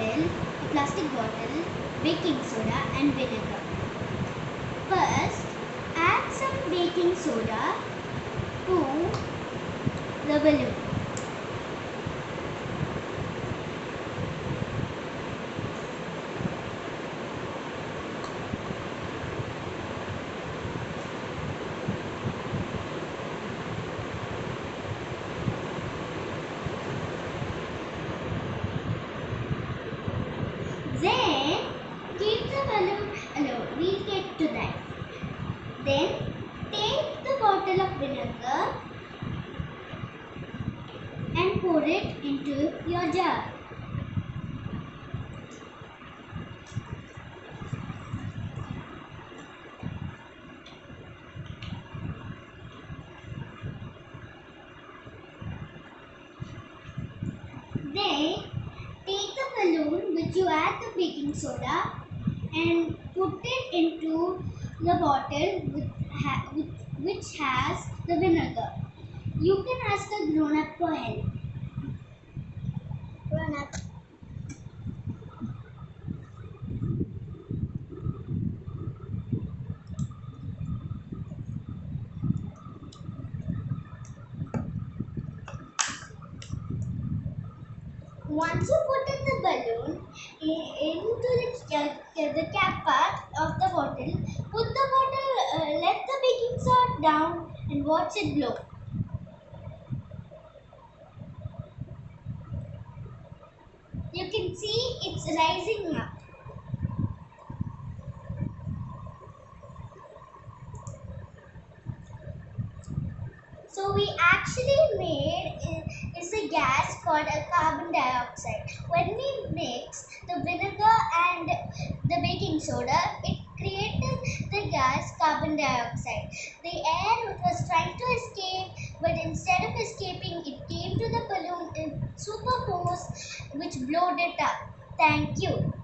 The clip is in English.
bottle, a plastic bottle, baking soda and vinegar. First, add some baking soda to the balloon. Then keep the balloon alone. We'll get to that. Then take the bottle of vinegar and pour it into your jar. Then take the balloon which you add the baking soda and put it into the bottle which has the vinegar. You can ask a grown up for help. Grown up. Once you put in the balloon into the cap part of the bottle, put the bottle, let the baking soda down and watch it blow. You can see it's rising up. So we actually made is a gas called a carbon dioxide. When we mix the vinegar and the baking soda, it created the gas carbon dioxide. The air was trying to escape, but instead of escaping, it came to the balloon in super force, which blowed it up. Thank you.